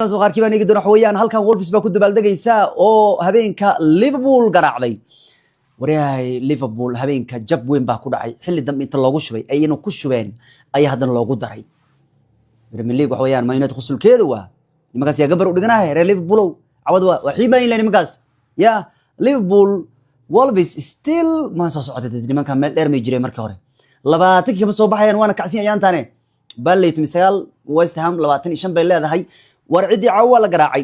qaarkii baan eegi doona xawayaan halkan Wolves baa ku dabaaldegaysa oo habeenka Liverpool garaacday waryahay Liverpool habeenka jab weyn baa ku dhacay xilli dambe inta loogu shubay ayna ku shubeen ay hadan loogu daray Premier League xawayaan Man United qusulkeedu waa nimankaas yaa gabar u dhiganahay reer Liverpool awad waa xiimayn leen nimankaas ya Liverpool Wolves still ma soo socday nimanka meel dheer ma jireen markii hore 20 kama soo baxayaan waana kacsin ayaan taane ballaytum misal West Ham 25 bay leedahay warcidi caawa la garaacay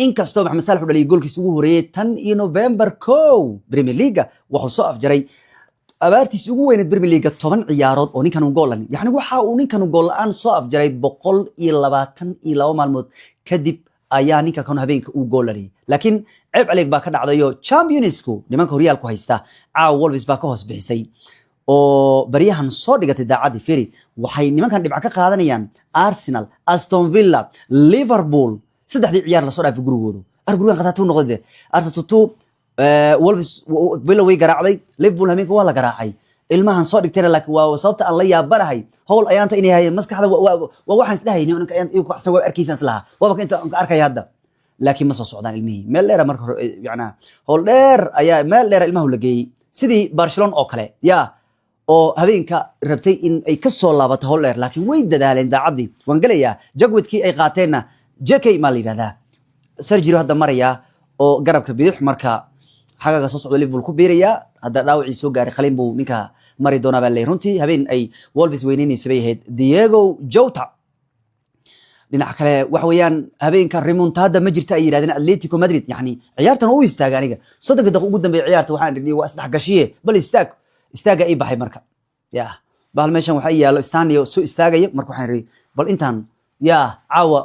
in kasto Maxamed Salah u dhaliyay goolkiisa ugu horeeyay tan iyo November 1 Premier League wuxuu soo afjaray abaartiis ugu weyneed Premier League 10 ciyaarood oo ninkan uu goolan yaani waxa uu ninkan gool aan soo afjaray 122 maalmood kadib ayaa ninka kan habeenka uu goolalay laakiin ceeb aleg baa ka dhacdayo Champions-ku nimanka horyaalku haysta caawa Wolves baa ka hoos bixisay oo bariyahan soo dhigatay daacadii Ferry waxay nimankan dhibca ka qaadanayaan Arsenal, Aston Villa, Liverpool saddexdii ciyaar la soo dhaafay gurigoodu argugan qadaatu noqday Arsenal Wolves Villa way garaacday Liverpool habeenka waa la garaacay ilmahan soo dhigtay laakiin waa sababta aan la yaabanahay howl ayaanta inay hayeen maskaxda waa waxaan isdhahaynay ninka ayaan iyagu xasan waa arkaysan islaha waa inta arkay hadda laakiin ma soo socdaan ilmihii meel dheer marka yaana howl dheer ayaa meel dheer ilmahu la geeyay sidii Barcelona oo kale yaa oo habeenka rabtay in ay ka soo laabato howl dheer laakiin way dadaaleen daacadii waan galayaa jagwadkii ay qaateenna JK ma liirada surgery hadda maraya oo garabka bidix marka xagaga soo socdo Liverpool ku biiraya hadda dhaawacii soo gaaray qalin buu ninka mari doona baa runtii habeen ay Wolves weynaynaysa bay ahayd Diego Jota dhinaca kale wax weeyaan habeenka remontada ma jirta ay yiraahdeen Atletico Madrid yani ciyaartan uu istaaga aniga 30 daqiiqo ugu dambeeyay ciyaarta waxaan dhigay waa saddex gashiye bal istaaga ay baxay marka ya bal meeshan waxa yaalo Stanley soo istaagay marka waxaan ri bal intaan ya caawa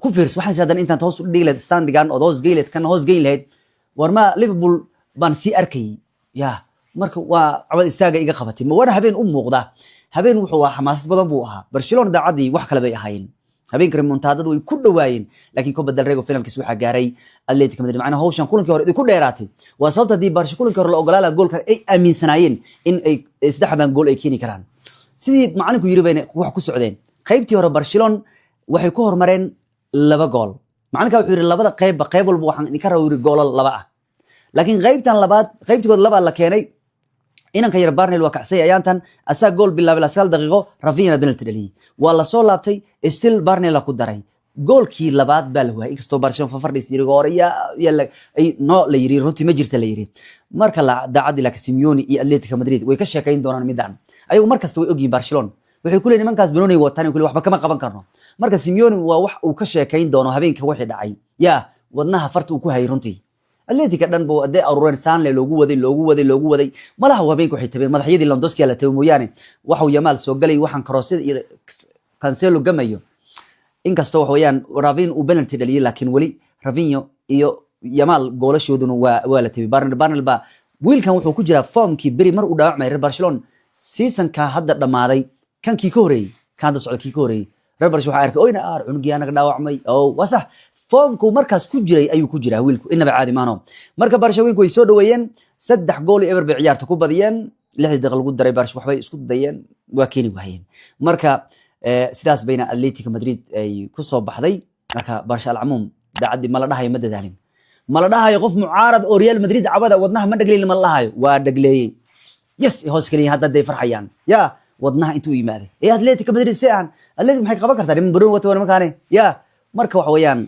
ku fiirs waxaan jiradan intaan toos u dhigay standigan oo hoos geeled kan hoos geeled warma Liverpool baan si arkay ya marka waa cawad istaaga iga qabatay ma wada habeen u muuqda habeen wuxuu waa xamaasad badan buu ahaa Barcelona daacadii wax kale bay ahaayeen habeenka remontadadu way ku dhawaayeen laakiin ko badal reego finalkiis waxa gaaray Atletico Madrid macna hawshan kulankii hore ku dheeraatay waa sababta di Barcelona kulankii hore la ogolaala goolka ay aaminsanaayeen in ay saddexdan gool ay keeni karaan sidii macalinku yiri bayna wax ku socdeen qaybtii hore Barcelona waxay ku hormareen 2 gool macalinka wuxuu yiri labada qayb walba waxaan idin ka raawiri goolal laba ah laakiin qaybtan labaad qaybtigood laba la keenay inanka yar Barnell waa kacsay ayaantan asaa gool bilaabay 9 daqiiqo Rafinha penalty dhaliyay waa la soo laabtay still Barnell ku daray goolkii labaad baa la waayay isto Barcelona fafardis yiri gooraya ay no la yiri runtii ma jirta la yiri marka la daacad ila Simeone iyo Atletico Madrid way ka sheekayn doonaan midaan ayagu markasta way ogyiin Barcelona waxay ku leeyihiin nimankaas Benoni wataan ku waxba kama qaban karno marka Simeone waa wax uu ka sheekayn doono habeenka wixii dhacay ya wadnaha farta uu ku hay runtii Atletico dhan buu aday aruurin Sanle loogu waday malaha habeenka waxay tabeen madaxyadii Lewandowski la tahay mooyaane waxa uu Yamal soo galay waxaan karoosada iyo Cancelo gamayo inkastoo wax weeyaan Rafinha uu penalty dhaliyay laakiin wali Rafinha iyo Yamal goolashooduna waa la tabay Barnell ba wiilkan wuxuu ku jiraa formkii bari mar uu dhaawacmay reer Barcelona seasonka hadda dhamaaday kankii ka horeeyay kan hadda socodkii ka horeeyay reer Barcelona waxa arkay oyna cunugii anaga dhaawacmay oo wasax formku markaas ku jiray ayuu ku jiraa wiilku inaba caadi maano marka Barcelona way soo dhaweeyeen 3 gool ever bay ciyaarta ku badiyeen 6 daqiiqo lagu daray Barcelona waxbay isku dayeen waa keeni waayeen marka sidaas bayna Atletico Madrid ay ku soo baxday marka Barcelona alcumuum daacadii ma la dhahayo ma dadaalin ma la dhahayo qof mucaarad oo Real Madrid cabada wadnaha ma dhagleeyay ma la dhahayo waa dhagleeyay yes hoos kaliya hadda day farxayaan ya wadnaha intuu yimaaday Atletico Madrid saan Atletico maxay qaban kartaa in Bruno wato markaane ya marka wax weeyaan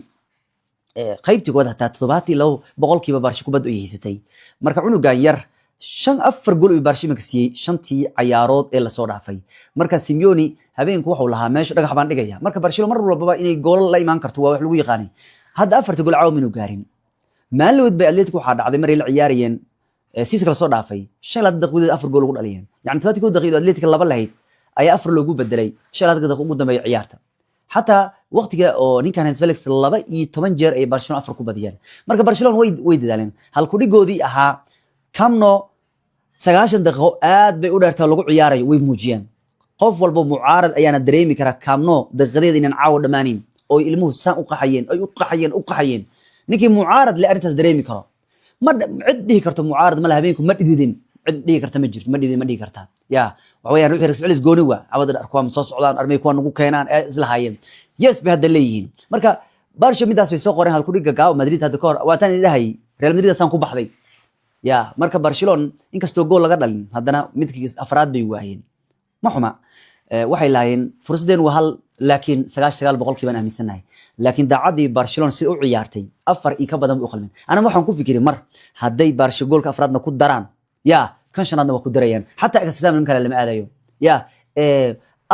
qaybtigooda hataa 72% Barcelona kubad u yeesatay marka cunugan yar 4 gool oo Barcelona ka siiyay 5tii ciyaarood ee la soo dhaafay marka Simeone habeenku wuxuu lahaa meesha dhagax baan dhigaya marka Barcelona mar walba inay gool la iman karto waa wax lagu yaqaanay hadda 4 gool caaw minuu gaarin maalmood bay Atletico waxa dhacday mar ay la ciyaarayeen siiska la soo dhaafay 5 daqiiqo 4 gool ugu dhaliyeen yani 30 daqiiqo Atletico laba lahayd ayaa 4 loogu bedelay 5 daqiiqo ugu dambeeyay ciyaarta حتى وقتها أو نيكان هنس فيليكس لبا يتمن جير أي برشلونة أفرقوا بديان مركب برشلونة ويد دالين هل كودي جودي أها كمنو سجاشن دقيقة آد بيقول ارتلقوا عياري ويموجيان قف والبو معارض أيانا دريمي كرا كمنو دقيقة دينا نعاود دمانين أو يلموه سان أقحيين نيكي معارض لأرنتس دريمي كرا ما عده كرتو معارض ما لها بينكم ما إدين cid dhigi karta ma jirto ma dhigi kartaa ya waxa weeyaan ruuxii Rex Ellis gooni waa abada arkuwa soo socdaan armay kuwa nagu keenaan isla hayeen yes bay hadda leeyihiin marka Barca midaas bay soo qoreen halku dhiga gaaw Madrid hadda ka hor waataan ilahay Real Madrid asaan ku baxday ya marka Barcelona inkastoo gool laga dhalin haddana midkiis afraad bay waayeen ma xuma waxay laayeen fursadeen waa hal laakiin 99% baan aaminsanahay laakiin daacadii Barcelona si u ciyaartay afar ka badan u qalmin ana waxaan ku fikiray mar haday Barcelona goolka afraadna ku daraan ya kan shanaadna waa ku darayaan hatta extra kale lama aadayo ya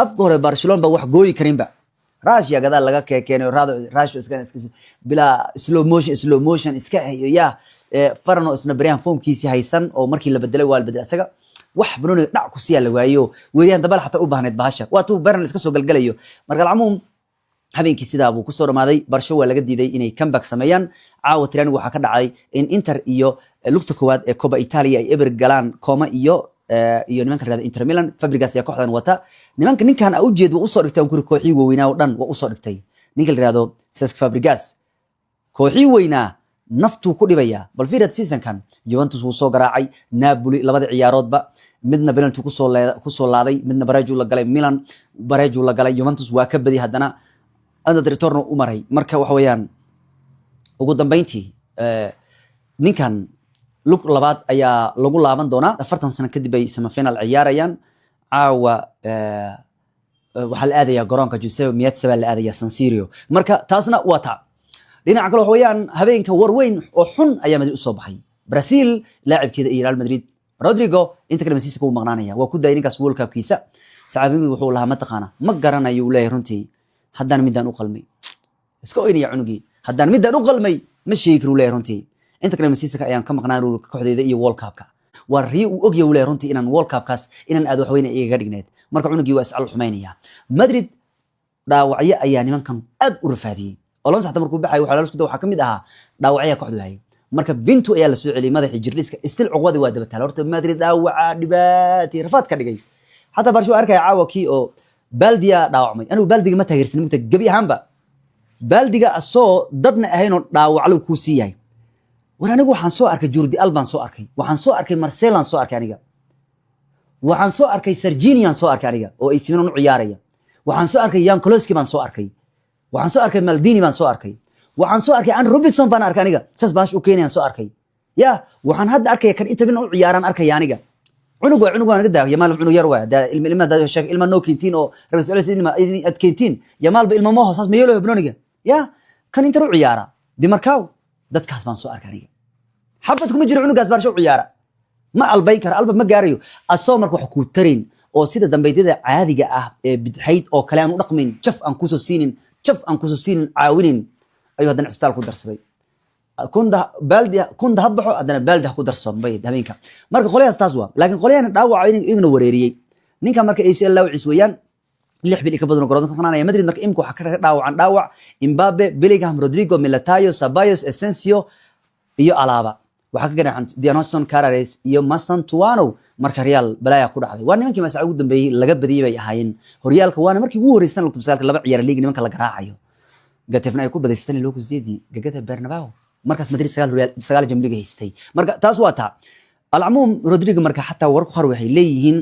afka hore Barcelona ba wax gooyi karinba Russia gadaal laga keenay Russia iska bila slow motion iska hayo ya farano isna Brian formkiisi haysan oo markii la bedelay waa la bedelay asaga wax Bruno dhac ku siya la waayo weeyaan dabal xataa u baahneed bahasha waa tuu Bernal iska soo galgalayo marka alcumuum habeenkii sidaa buu ku soo dhamaaday Barcelona waa laga diiday inay comeback sameeyaan caawa tiraan waxa ka dhacay in Inter iyo lugta koowaad ee Copa Italia ay eber galaan Como iyo nimanka raada Inter Milan Fabregas ayaa kooxdan wata ninkan u jeed uu soo dhigtay ku kooxii weynaa oo dhan waa u soo dhigtay ninka la yiraahdo Cesc Fabregas kooxii weynaa naftu ku dhibaya bal fiirad season kan Juventus wuu soo garaacay Napoli labada ciyaaroodba midna penalty ku soo laaday midna bareejo la galay Milan bareejo la galay Juventus waa ka badi hadana anda return u maray marka wax weeyaan ugu dambeyntii ninkan lug labaad ayaa lagu laaban doonaa 40 sano kadib ay semifinal ciyaarayaan caawa waxa la aadaya garoonka Giuseppe Meazza la aadaya San Siro marka taasna waa taa dhinaca kale wax weeyaan habeenka warweyn oo xun ayaa Madrid u soo baxay Brazil laacibkeeda Real Madrid Rodrigo inta kale Messi ku maqnaanaya waa ku day ninkaas World Cup-kiisa saaxiibkii wuxuu lahaa ma taqaana ma garanayo leeyahay runtii haddana midaan u qalmay iska oynaya cunugi haddana midaan u qalmay ma sheegi karo leeyahay runtii inta kale Messi ayaan ka maqnaan kooxdeeda iyo World Cup-ka waa rii u og yahay leeyahay runtii inaan World Cup-kaas inaan aad wax weyn iga dhigneed marka cunugi waa iscal xumeynaya Madrid dhaawacyo ayaa nimankan aad u rafaadiyay Alonso xataa markuu baxay waxa la isku waxa kamid aha dhaawacyo kooxdu hay marka Bintu ayaa la soo celiyay madaxii jirliska istil cuqwadi waa daba taal horta Madrid dhaawaca dhibaati rafaad ka dhigay hatta Barcelona arkay caawaki oo Baldiya dhaawacmay anigu Baldiga ma taageersan mugta gabi ahaanba Baldiga asoo dadna ahayn oo dhaawaclo ku siiyay war anigu waxaan soo arkay Jordi Alba soo arkay waxaan soo arkay Marcelo soo arkay aniga waxaan soo arkay Serginho soo arkay aniga oo ay siman u ciyaaraya waxaan soo arkay Jan Kloski baan soo arkay waxaan soo arkay Maldini baan soo arkay waxaan soo arkay Andrew Robertson baan arkay aniga saas baash u keenayaan soo arkay ya waxaan hadda arkay kan inta min u ciyaaran arkay aniga cunug waa naga daa Yamal cunug yar waa ilma da sheeg ilma no kintiin oo Rex Ellis ad kintiin Yamal ba ilma ma hoosas ma yeelo ibnoniga ya kan inta u ciyaara di markaaw dadkaas baan soo arkay aniga xabad kuma jiro cunugaas baash u ciyaara ma albay kar alba ma gaarayo asoo marka wax ku tareen oo sida dambeeyada caadiga ah ee bidxayd oo kale aan u dhaqmin jaf aan ku soo siinin caawinin ayuu haddana isbitaal ku darsaday kunda habbaxo haddana baaldi ku darsoon bay habeenka marka qolyahaas taas waa laakiin qolyahan dhaawaca igna wareeriyey ninka marka ACL laawicis weeyaan 6 bil ka badan garoonka ka qanaanaya Madrid marka imku waxa ka dhaawac Mbappe Bellingham Rodrigo Militao Ceballos Asensio iyo Alaba waxa ka ganaxan Dionyson Carares iyo Mastan Tuano marka Real balaya ku dhacday waa nimankii mas'uul ugu dambeeyay laga badiyay bay ahaayeen horyaalka waana markii ugu horeysay lugta bisaalka laba ciyaar liig nimanka la garaacayo gatefna ay ku badaystaan loo kusdeedii gagada Bernabeu markaas Madrid 9 jamliga haystay marka taas waa taa alcumuum Rodrigo marka xataa war ku xar waxay leeyihiin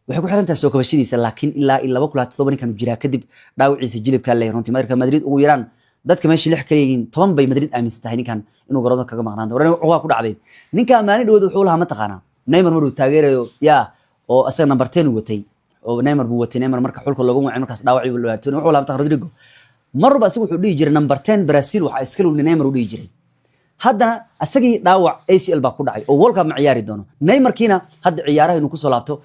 waxay ku xirantahay soo kabashadiisa laakiin ilaa 2 ninkan jira kadib dhaawiciisa jilibka leeyahay runtii marka Madrid ugu yaraan dadka meeshii 6 kale yihiin 10 bay Madrid aaminsan tahay ninkan inuu garoonka kaga maqnaan doono waxa ku dhacday ninka maani dhawood wuxuu lahaa ma taqaana Neymar maruu taageerayo ya oo asaga number 10 watay oo Neymar buu watay Neymar marka xulka lagu wacay markaas dhaawacay uu lahaatay wuxuu lahaa Rodrigo marba asigu wuxuu dhigi jiray number 10 Brazil waxa iska luu Neymar u dhigi jiray haddana asagii dhaawac ACL baa ku dhacay oo World Cup ma ciyaari doono Neymar kiina hadda ciyaaraha inuu ku soo laabto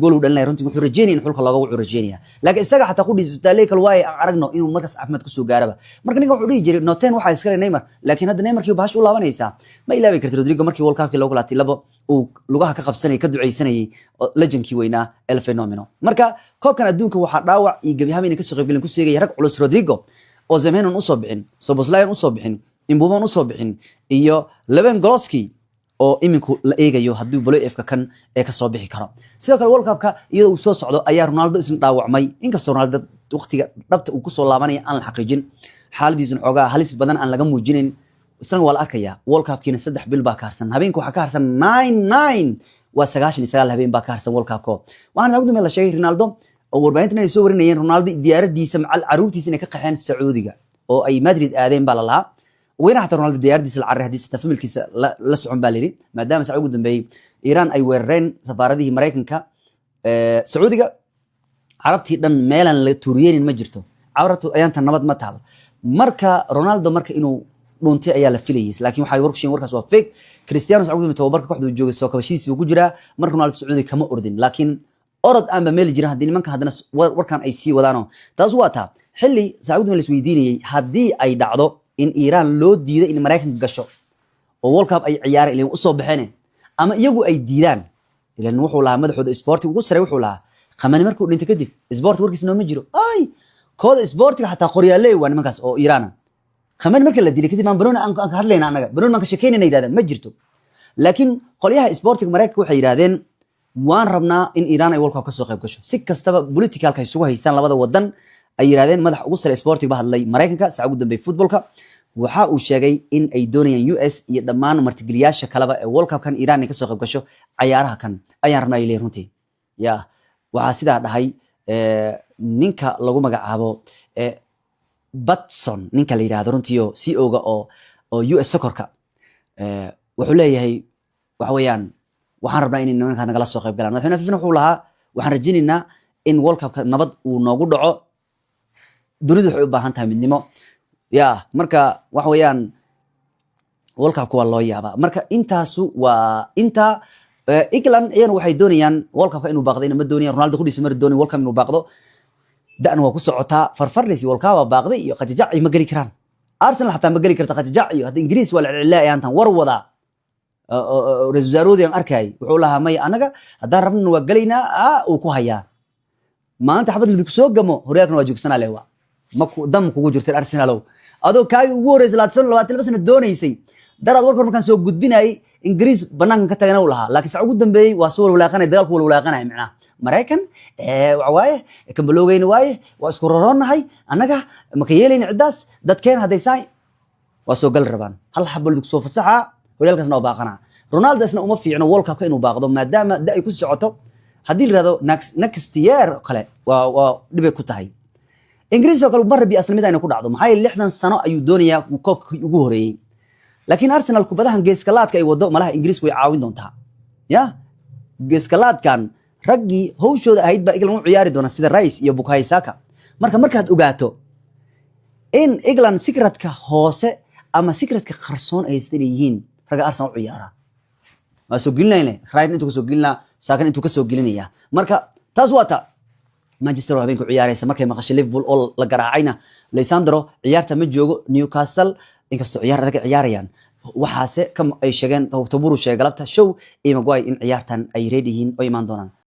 gool u dhalinay runtii wuxuu rajeynayay xulka looga wuxuu rajeynaya laakiin isaga xataa ku dhiisay kal way aragno inuu markaas caafimaad ku soo gaaraba marka ninka wuxuu dhigi jiray noten waxa iska leh Neymar laakiin hadda Neymar kii baash u laabanaysa ma ilaawi kartid Rodrigo markii World Cup-kii loogu laatay labo uu lugaha ka qabsanay ka duceysanayay legendkii weynaa El Fenomeno marka koobkan adduunka waxa dhaawac iyo gabiyaha inay ka soo qaybgaleen ku seegay rag culus Rodrigo oo Zamenon u soo bixin Soboslai u soo bixin Imbuman u soo bixin iyo Lewandowski oo iminku la eegayo hadii Bolo-ka kan ee ka soo bixi karo sidoo kale World Cup-ka iyadoo uu soo socdo ayaa Ronaldo isna dhaawacmay inkastoo Ronaldo waqtiga dhabta uu ku soo laabanay aan la xaqiijin xaaladiisu xoogaa halis badan aan laga muujinin isna waa la arkaya World Cup kiina 3 bil baa ka harsan habeenku waxa ka harsan 99 waa 99 habeen baa ka harsan World Cup ko waxaan ugu dambeeyay la sheegay Ronaldo oo warbaahintan ay soo warinayeen Ronaldo diyaaradiisa macal caruurtiisa inay ka qaxeen Sacuudiga oo ay Madrid aadeen baa la lahaa وين حتى رونالدو ديارديس العري حديث تفهم الكيس لا سعون باليري ما دام سعود دنبي إيران أي ويرين سفارته مريكان كا سعودية عربتي دن ميلان لتوريين المجرتو عبرته أيام تنبض متعال مركا رونالدو مركا إنه رونتي أيال فيليس لكن وحي ورك شيء ورك سوا فيك كريستيانو سعود متوبرك واحد وجوج السوق بشيء وجرا مركا رونالدو السعودي كما أردن لكن أرد أم بميل جرا هدين من كهدنا وركان أي سي ودانو تزواتها حلي سعود من السويديني هدي أي دعوة in Iran loo diiday in Mareykanka gasho oo World Cup ay ciyaar ilaa u soo baxeen ama iyagu ay diidaan ilaan wuxuu lahaa madaxooda sportiga ugu sareey wuxuu lahaa qamani markuu dhintay kadib sport warkiisna ma jiro ay kooda sportiga xataa qoryaale waa nimankaas oo Iran qamani markii la dilay kadib aan banoon aan ka hadlayna anaga banoon aan ka sheekeynayna yiraahdeen ma jirto laakiin qolyaha sportiga Mareykanka waxay yiraahdeen waan rabnaa in Iran ay World Cup ka soo qayb gasho si kastaba politicalka ay sugu haystaan labada wadan ay yiraahdeen madax ugu sare sportiga ba hadlay Mareykanka saacad ugu dambeeyay footballka waxa uu sheegay in ay doonayaan US iyo dhammaan martigeliyaasha kaleba ee World Cup kan Iran ay ka soo qayb gasho ciyaaraha kan ayaan rabnaa ilaa runtii ya waxa sidaa dhahay ninka lagu magacaabo Batson ninka la yiraahdo runtii oo CEO-ga oo US Soccer-ka wuxuu leeyahay waxa weeyaan waxaan rabnaa in ninka nagala soo qayb galaan madaxweynaha FIFA wuxuu lahaa waxaan rajaynaynaa in World Cup nabad uu noogu dhaco dunidu waxay u baahan tahay midnimo ya marka wax weeyaan World Cup waa loo yaaba marka intaasu waa inta England ayana waxay doonayaan World Cup inuu baaqdo inama doonayaan Ronaldo ku dhismar doonay World Cup inuu baaqdo da'an waa ku socotaa farfarnaysi World Cup waa baaqday iyo qajajac ma gali karaan Arsenal hatta ma gali karta qajajac iyo hada Ingiriis wala cilaa ayaantan war wada Rezaroodi aan arkay wuxuu lahaa may anaga hadaan rabno waa galaynaa uu ku hayaa maanta xabad lidku soo gamo horeerna waa joogsanaa leewa maku dam kugu jirtay Arsenal adoo kaay ugu horeysay 22 sano doonaysay daraad warka markaan soo gudbinay Ingiriis banaanka ka tagana u lahaa laakiin sac ugu dambeeyay waa soo walaaqanay dagaalku walaaqanay macna Mareykan waaye kan baloogeyn waaye waa isku raroonahay anaga ma ka yeelayna cidaas dadkeen haday saay waa soo gal rabaan hal xabal dug soo fasaxa horeelkaasna baaqana Ronaldo isna uma fiicno World Cup inuu baaqdo maadaama ay ku socoto hadii la raado next year kale waa dibay ku tahay Ingiriis oo kale mar bi asal mid ay ku dhacdo maxay 60 sano ayuu doonayaa koobka ugu horeeyay laakiin Arsenal kubadahan geeskalaadka ay wado malaha Ingiriis way caawin doontaa ya geeskalaadkan ragii hawshooda ahayd ba England u ciyaari doona sida Rice iyo Bukayo Saka markaad ogaato in England secretka hoose ama secretka qarsoon ay isleeyihiin raga Arsenal u ciyaara ma soo gelinayna Rice intuu soo gelina Saka intuu ka soo gelinaya marka taas waa ta Manchester habeenku ciyaaraysa markay maqashay Liverpool oo la garaacayna Lisandro ciyaarta ma joogo Newcastle inkastoo ciyaar adag ciyaarayaan waxaase kam ay sheegeen taburu sheegay galabta show iyo Maguire in ciyaartan ay ready yihiin oo iman doonaan